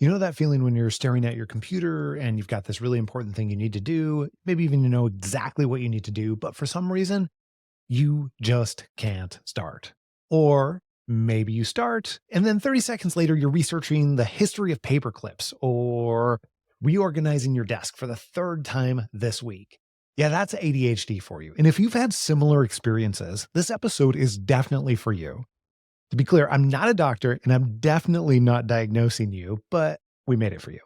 You know that feeling when you're staring at your computer and you've got this really important thing you need to do, maybe even you know exactly what you need to do, but for some reason, you just can't start. Or maybe you start and then 30 seconds later, you're researching the history of paper clips or reorganizing your desk for the third time this week. Yeah, that's ADHD for you. And if you've had similar experiences, this episode is definitely for you. To be clear, I'm not a doctor and I'm definitely not diagnosing you, but we made it for you.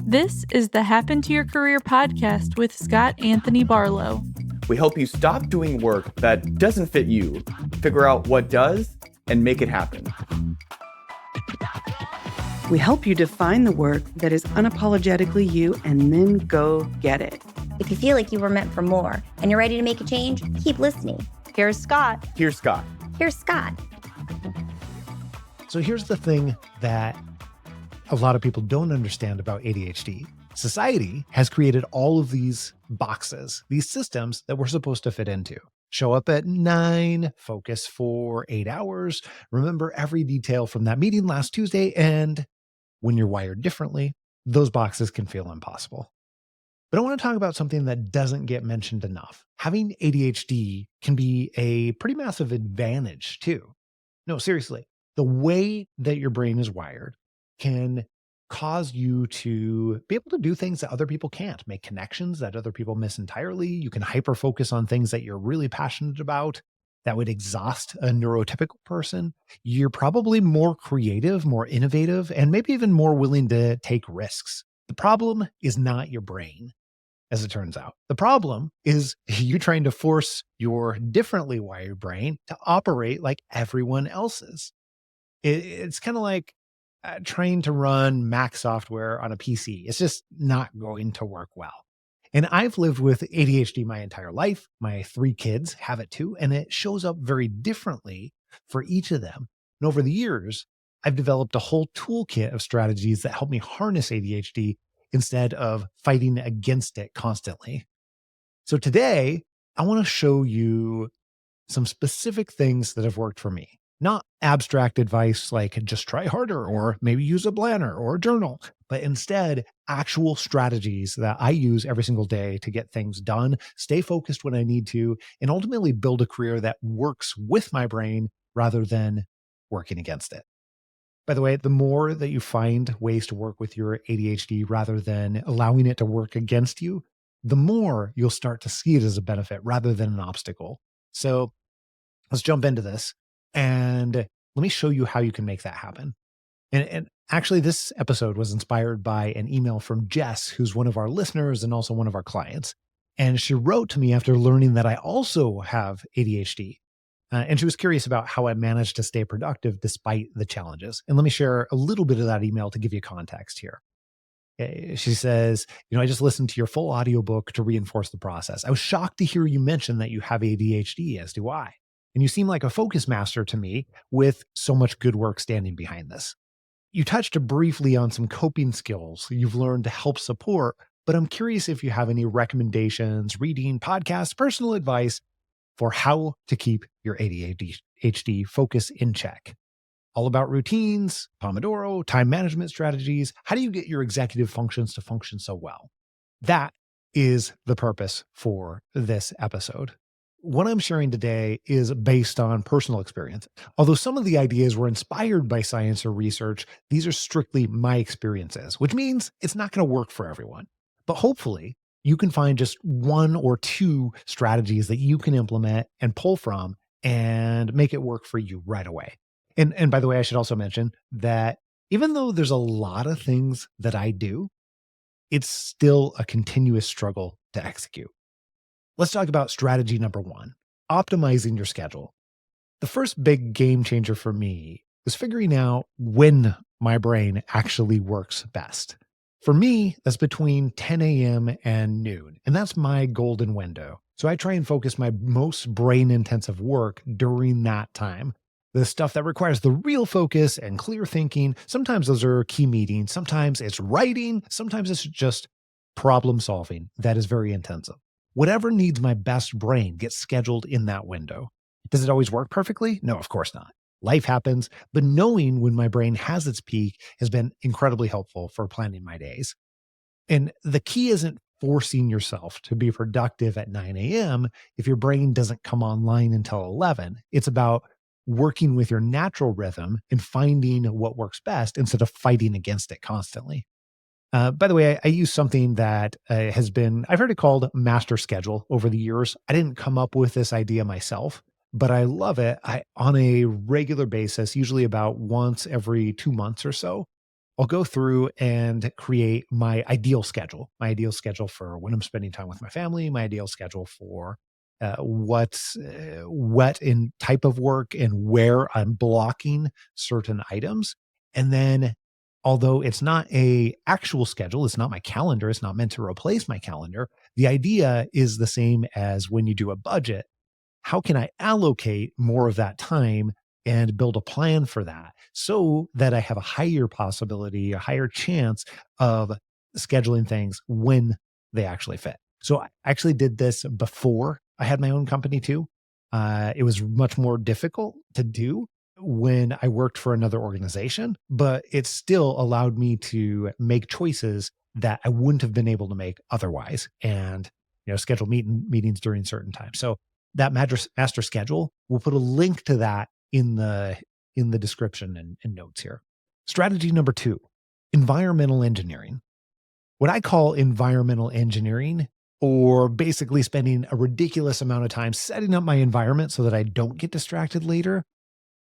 This is the Happen to Your Career podcast with Scott Anthony Barlow. We help you stop doing work that doesn't fit you, figure out what does, and make it happen. We help you define the work that is unapologetically you and then go get it. If you feel like you were meant for more and you're ready to make a change, keep listening. Here's Scott. Here's Scott. Here's Scott. So here's the thing that a lot of people don't understand about ADHD. Society has created all of these boxes, these systems that we're supposed to fit into. Show up at 9, focus for 8 hours, remember every detail from that meeting last Tuesday, and when you're wired differently, those boxes can feel impossible. But I want to talk about something that doesn't get mentioned enough. Having ADHD can be a pretty massive advantage too. No, seriously, the way that your brain is wired can cause you to be able to do things that other people can't, make connections that other people miss entirely. You can hyper focus on things that you're really passionate about that would exhaust a neurotypical person. You're probably more creative, more innovative, and maybe even more willing to take risks. The problem is not your brain, as it turns out. The problem is you trying to force your differently wired brain to operate like everyone else's. It's kind of like trying to run Mac software on a PC. It's just not going to work well. And I've lived with ADHD my entire life. My 3 kids have it too, and it shows up very differently for each of them. And over the years, I've developed a whole toolkit of strategies that help me harness ADHD instead of fighting against it constantly. So today, I want to show you some specific things that have worked for me. Not abstract advice like just try harder or maybe use a planner or a journal, but instead actual strategies that I use every single day to get things done, stay focused when I need to, and ultimately build a career that works with my brain rather than working against it. By the way, the more that you find ways to work with your ADHD rather than allowing it to work against you, the more you'll start to see it as a benefit rather than an obstacle. So let's jump into this. And let me show you how you can make that happen. And actually, this episode was inspired by an email from Jess, who's one of our listeners and also one of our clients. And she wrote to me after learning that I also have ADHD. And she was curious about how I managed to stay productive despite the challenges. And let me share a little bit of that email to give you context here. She says, I just listened to your full audiobook to reinforce the process. I was shocked to hear you mention that you have ADHD, as do I. And you seem like a focus master to me with so much good work standing behind this. You touched briefly on some coping skills you've learned to help support, but I'm curious if you have any recommendations, reading, podcasts, personal advice for how to keep your ADHD focus in check. All about routines, Pomodoro, time management strategies. How do you get your executive functions to function so well? That is the purpose for this episode. What I'm sharing today is based on personal experience. Although some of the ideas were inspired by science or research, these are strictly my experiences, which means it's not going to work for everyone. But hopefully, you can find just 1 or 2 strategies that you can implement and pull from and make it work for you right away. And by the way, I should also mention that even though there's a lot of things that I do, it's still a continuous struggle to execute. Let's talk about strategy number 1, optimizing your schedule. The first big game changer for me is figuring out when my brain actually works best. For me, that's between 10 a.m. and noon, and that's my golden window. So I try and focus my most brain-intensive work during that time. The stuff that requires the real focus and clear thinking, sometimes those are key meetings, sometimes it's writing, sometimes it's just problem solving that is very intensive. Whatever needs my best brain gets scheduled in that window. Does it always work perfectly? No, of course not. Life happens, but knowing when my brain has its peak has been incredibly helpful for planning my days. And the key isn't forcing yourself to be productive at 9 a.m. if your brain doesn't come online until 11. It's about working with your natural rhythm and finding what works best instead of fighting against it constantly. By the way, I use something that I've heard it called master schedule over the years. I didn't come up with this idea myself, but I love it. On a regular basis, usually about once every 2 months or so, I'll go through and create my ideal schedule for when I'm spending time with my family, my ideal schedule for what in type of work and where I'm blocking certain items. And then although it's not a actual schedule, it's not my calendar, it's not meant to replace my calendar, the idea is the same as when you do a budget. How can I allocate more of that time and build a plan for that so that I have a higher possibility, a higher chance of scheduling things when they actually fit? So I actually did this before I had my own company too. It was much more difficult to do when I worked for another organization, but it still allowed me to make choices that I wouldn't have been able to make otherwise, and schedule meetings during certain times. So that master schedule, we'll put a link to that in the description and notes here. Strategy number 2, environmental engineering. What I call environmental engineering, or basically spending a ridiculous amount of time setting up my environment so that I don't get distracted later,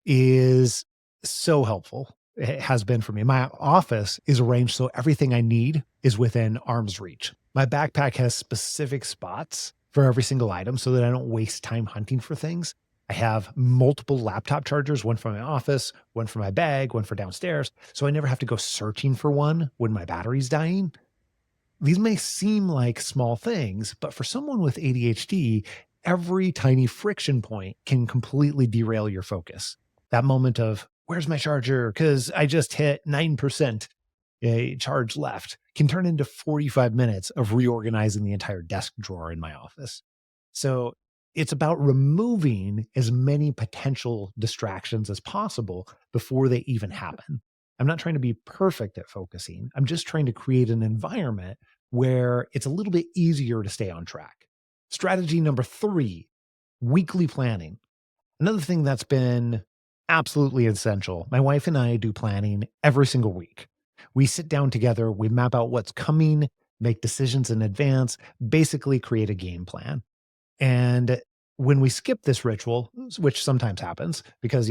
is so helpful. It has been for me. My office is arranged so everything I need is within arm's reach. My backpack has specific spots for every single item so that I don't waste time hunting for things. I have multiple laptop chargers, one for my office, one for my bag, one for downstairs. So I never have to go searching for one when my battery's dying. These may seem like small things, but for someone with ADHD, every tiny friction point can completely derail your focus. That moment of, where's my charger? Because I just hit 9% charge left, can turn into 45 minutes of reorganizing the entire desk drawer in my office. So it's about removing as many potential distractions as possible before they even happen. I'm not trying to be perfect at focusing. I'm just trying to create an environment where it's a little bit easier to stay on track. Strategy number 3, weekly planning. Another thing that's been absolutely essential. My wife and I do planning every single week. We sit down together, we map out what's coming, make decisions in advance, basically create a game plan. And when we skip this ritual, which sometimes happens because,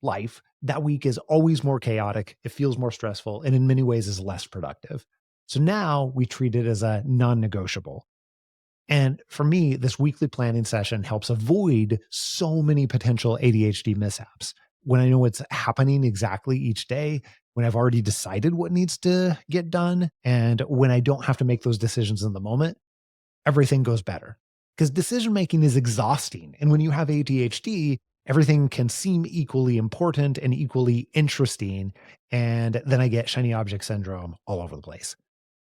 life, that week is always more chaotic. It feels more stressful and in many ways is less productive. So now we treat it as a non negotiable. And for me, this weekly planning session helps avoid so many potential ADHD mishaps. When I know what's happening exactly each day, when I've already decided what needs to get done, and when I don't have to make those decisions in the moment, everything goes better. Because decision making is exhausting. And when you have ADHD, everything can seem equally important and equally interesting. And then I get shiny object syndrome all over the place.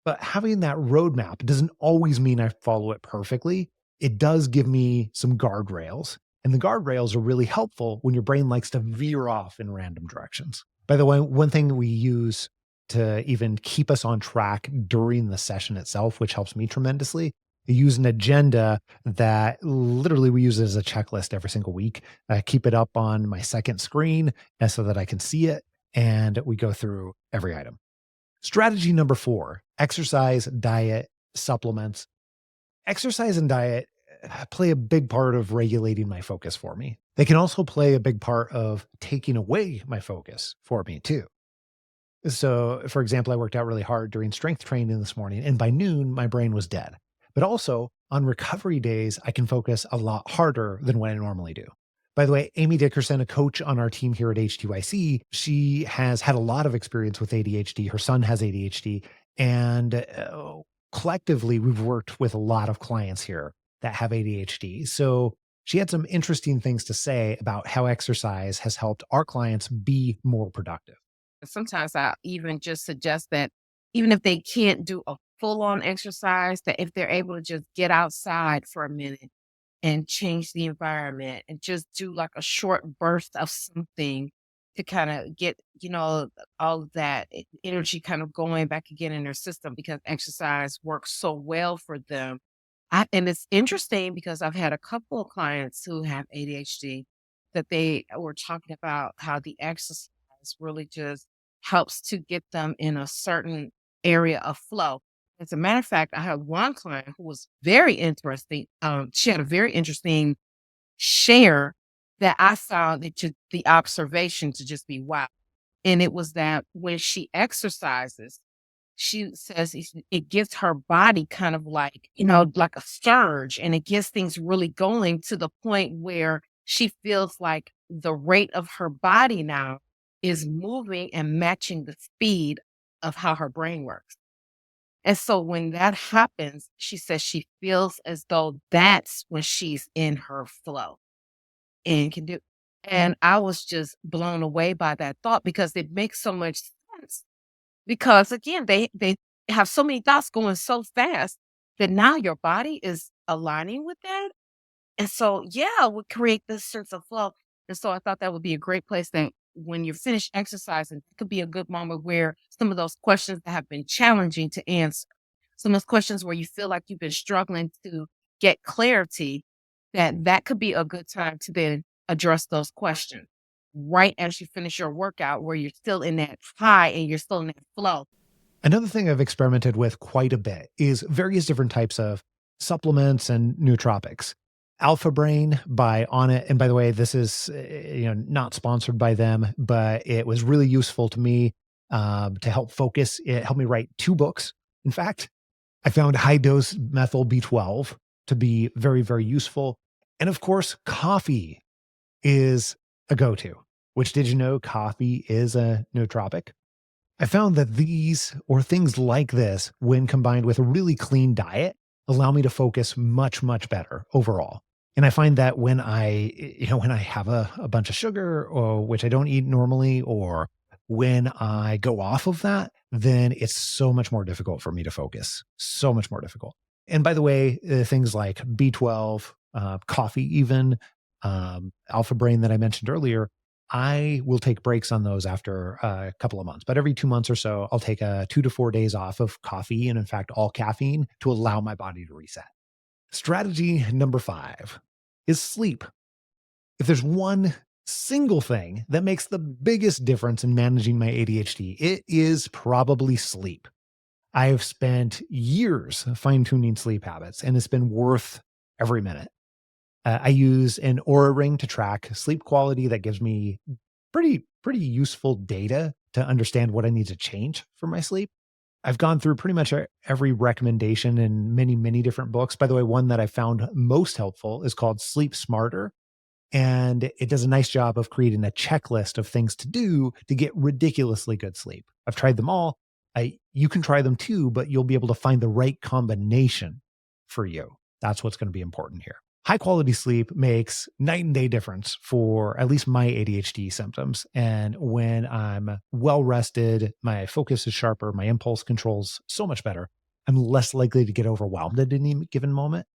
But having that roadmap doesn't always mean I follow it perfectly. It does give me some guardrails. And the guardrails are really helpful when your brain likes to veer off in random directions. By the way, one thing we use to even keep us on track during the session itself, which helps me tremendously, I use an agenda that literally we use it as a checklist every single week. I keep it up on my second screen so that I can see it, and we go through every item. Strategy number 4, exercise, diet, supplements. Exercise and diet play a big part of regulating my focus for me. They can also play a big part of taking away my focus for me too. So, for example, I worked out really hard during strength training this morning, and by noon, my brain was dead. But also, on recovery days, I can focus a lot harder than what I normally do. By the way, Amy Dickerson, a coach on our team here at H2IC, she has had a lot of experience with ADHD. Her son has ADHD. And collectively, we've worked with a lot of clients here that have ADHD. So she had some interesting things to say about how exercise has helped our clients be more productive. Sometimes I even just suggest that even if they can't do a full on exercise, that if they're able to just get outside for a minute and change the environment and just do like a short burst of something to kind of get, all of that energy kind of going back again in their system because exercise works so well for them. And it's interesting because I've had a couple of clients who have ADHD that they were talking about how the exercise really just helps to get them in a certain area of flow. As a matter of fact, I had one client who was very interesting. She had a very interesting share that I found that the observation to just be wow. And it was that when she exercises, she says it gives her body kind of like, like a surge and it gets things really going to the point where she feels like the rate of her body now is moving and matching the speed of how her brain works. And so when that happens, she says she feels as though that's when she's in her flow and can do. And I was just blown away by that thought because it makes so much sense. Because again, they have so many thoughts going so fast that now your body is aligning with that. And so, yeah, it would create this sense of flow. And so I thought that would be a great place that when you're finished exercising, it could be a good moment where some of those questions that have been challenging to answer, some of those questions where you feel like you've been struggling to get clarity, that could be a good time to then address those questions right as you finish your workout where you're still in that high and you're still in that flow. Another thing I've experimented with quite a bit is various different types of supplements and nootropics. Alpha Brain by Onnit. And by the way, this is not sponsored by them, but it was really useful to me to help focus. It helped me write 2 books. In fact, I found high dose methyl B12 to be very, very useful. And of course, coffee is a go-to, which did you know coffee is a nootropic? I found that these or things like this, when combined with a really clean diet, allow me to focus much, much better overall. And I find that when when I have a bunch of sugar or which I don't eat normally, or when I go off of that, then it's so much more difficult for me to focus. So much more difficult. And by the way, things like B12, coffee, even Alpha Brain that I mentioned earlier, I will take breaks on those after a couple of months. But every 2 months or so, I'll take 2 to 4 days off of coffee and, in fact, all caffeine to allow my body to reset. Strategy number 5 is sleep. If there's one single thing that makes the biggest difference in managing my ADHD, it is probably sleep. I have spent years fine-tuning sleep habits, and it's been worth every minute. I use an Aura ring to track sleep quality that gives me pretty useful data to understand what I need to change for my sleep. I've gone through pretty much every recommendation in many, many different books. By the way, one that I found most helpful is called Sleep Smarter. And it does a nice job of creating a checklist of things to do to get ridiculously good sleep. I've tried them all. You can try them too, but you'll be able to find the right combination for you. That's what's going to be important here. High quality sleep makes night and day difference for at least my ADHD symptoms. And when I'm well rested, my focus is sharper, my impulse control's so much better. I'm less likely to get overwhelmed at any given moment.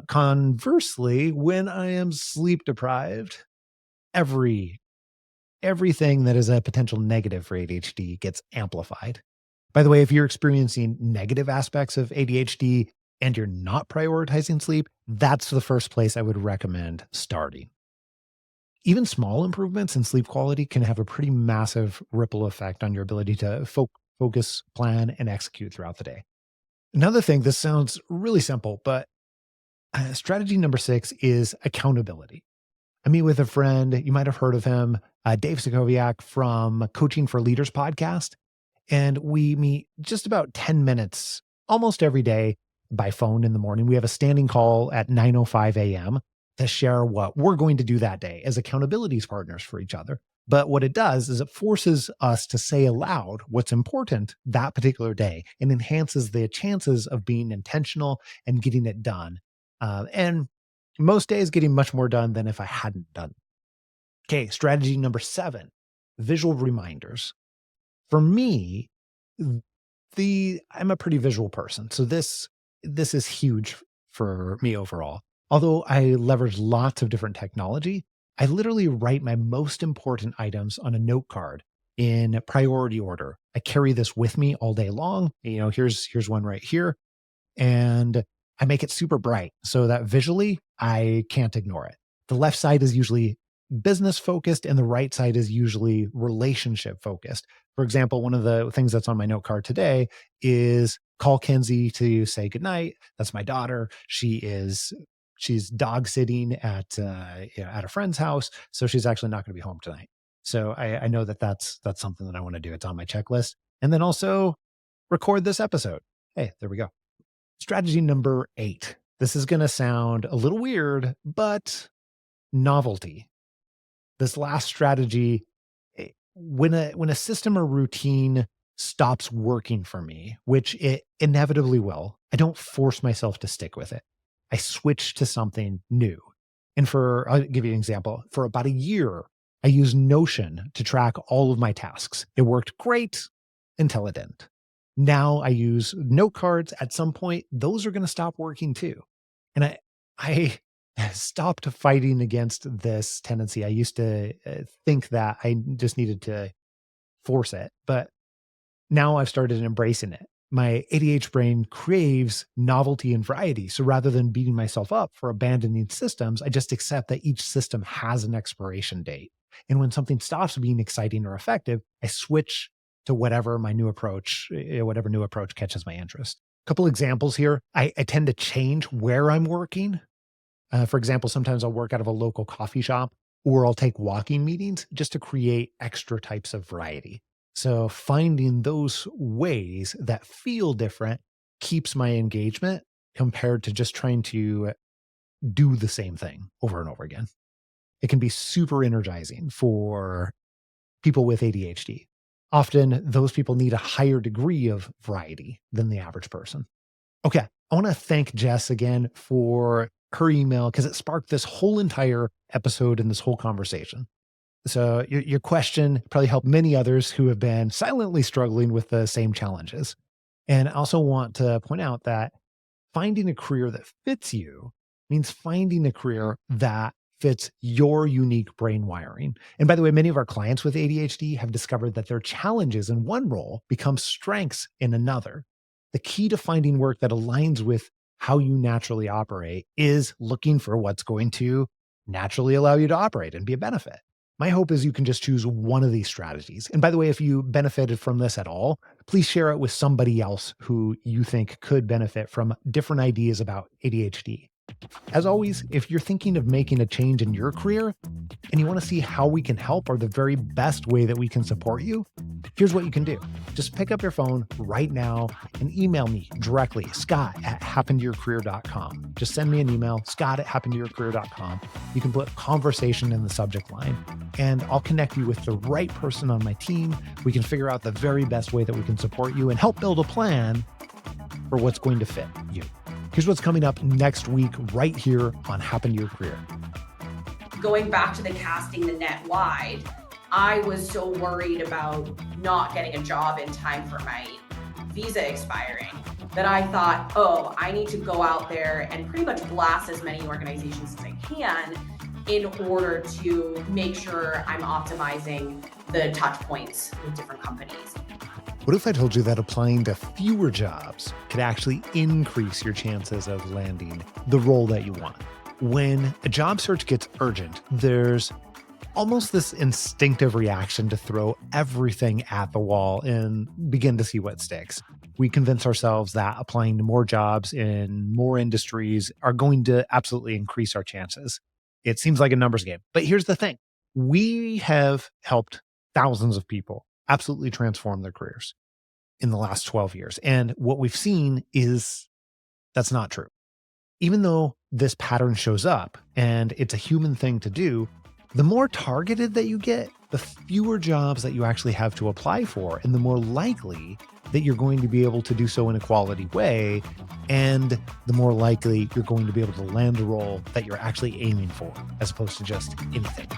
Conversely, when I am sleep deprived, everything that is a potential negative for ADHD gets amplified. By the way, if you're experiencing negative aspects of ADHD and you're not prioritizing sleep, that's the first place I would recommend starting. Even small improvements in sleep quality can have a pretty massive ripple effect on your ability to focus, plan, and execute throughout the day. Another thing, this sounds really simple, but strategy number 6 is accountability. I meet with a friend, you might have heard of him, Dave Sokoviak from Coaching for Leaders podcast. And we meet just about 10 minutes almost every day by phone in the morning. We have a standing call at 9:05 a.m. to share what we're going to do that day as accountabilities partners for each other. But what it does is it forces us to say aloud what's important that particular day and enhances the chances of being intentional and getting it done. And most days getting much more done than if I hadn't done. Okay, strategy number 7, visual reminders. For me, I'm a pretty visual person. So this is huge for me overall. Although I leverage lots of different technology, I literally write my most important items on a note card in priority order. I carry this with me all day long. Here's one right here. And I make it super bright so that visually I can't ignore it. The left side is usually business focused and the right side is usually relationship focused. For example, one of the things that's on my note card today is call Kenzie to say goodnight. That's my daughter. She's dog sitting at a friend's house, so she's actually not going to be home tonight. So I know that's something that I want to do. It's on my checklist. And then also record this episode. Hey, there we go. Strategy number 8. This is going to sound a little weird, but novelty. This last strategy, when a system or routine stops working for me, which it inevitably will, I don't force myself to stick with it. I switch to something new. And I'll give you an example. For about a year, I used Notion to track all of my tasks. It worked great until it didn't. Now I use note cards. At some point, those are going to stop working too. And I stopped fighting against this tendency. I used to think that I just needed to force it, but now I've started embracing it. My ADHD brain craves novelty and variety. So rather than beating myself up for abandoning systems, I just accept that each system has an expiration date. And when something stops being exciting or effective, I switch to whatever new approach catches my interest. A couple examples here. I tend to change where I'm working. For example, sometimes I'll work out of a local coffee shop or I'll take walking meetings just to create extra types of variety. So finding those ways that feel different keeps my engagement compared to just trying to do the same thing over and over again. It can be super energizing for people with ADHD. Often those people need a higher degree of variety than the average person. Okay, I want to thank Jess again for her email because it sparked this whole entire episode and this whole conversation. So your question probably helped many others who have been silently struggling with the same challenges. And I also want to point out that finding a career that fits you means finding a career that fits your unique brain wiring. And by the way, many of our clients with ADHD have discovered that their challenges in one role become strengths in another. The key to finding work that aligns with how you naturally operate is looking for what's going to naturally allow you to operate and be a benefit. My hope is you can just choose one of these strategies. And by the way, if you benefited from this at all, please share it with somebody else who you think could benefit from different ideas about ADHD. As always, if you're thinking of making a change in your career and you want to see how we can help or the very best way that we can support you, here's what you can do. Just pick up your phone right now and email me directly, scott@happentoyourcareer.com. Just send me an email, scott@happentoyourcareer.com. You can put conversation in the subject line and I'll connect you with the right person on my team. We can figure out the very best way that we can support you and help build a plan for what's going to fit you. Here's what's coming up next week right here on Happen to Your Career. Going back to the casting the net wide, I was so worried about not getting a job in time for my visa expiring that I thought, I need to go out there and pretty much blast as many organizations as I can in order to make sure I'm optimizing the touch points with different companies. What if I told you that applying to fewer jobs could actually increase your chances of landing the role that you want? When a job search gets urgent, there's almost this instinctive reaction to throw everything at the wall and begin to see what sticks. We convince ourselves that applying to more jobs in more industries are going to absolutely increase our chances. It seems like a numbers game. But here's the thing. We have helped thousands of people absolutely transform their careers in the last 12 years. And what we've seen is that's not true. Even though this pattern shows up and it's a human thing to do, the more targeted that you get, the fewer jobs that you actually have to apply for, and the more likely that you're going to be able to do so in a quality way, and the more likely you're going to be able to land a role that you're actually aiming for, as opposed to just anything.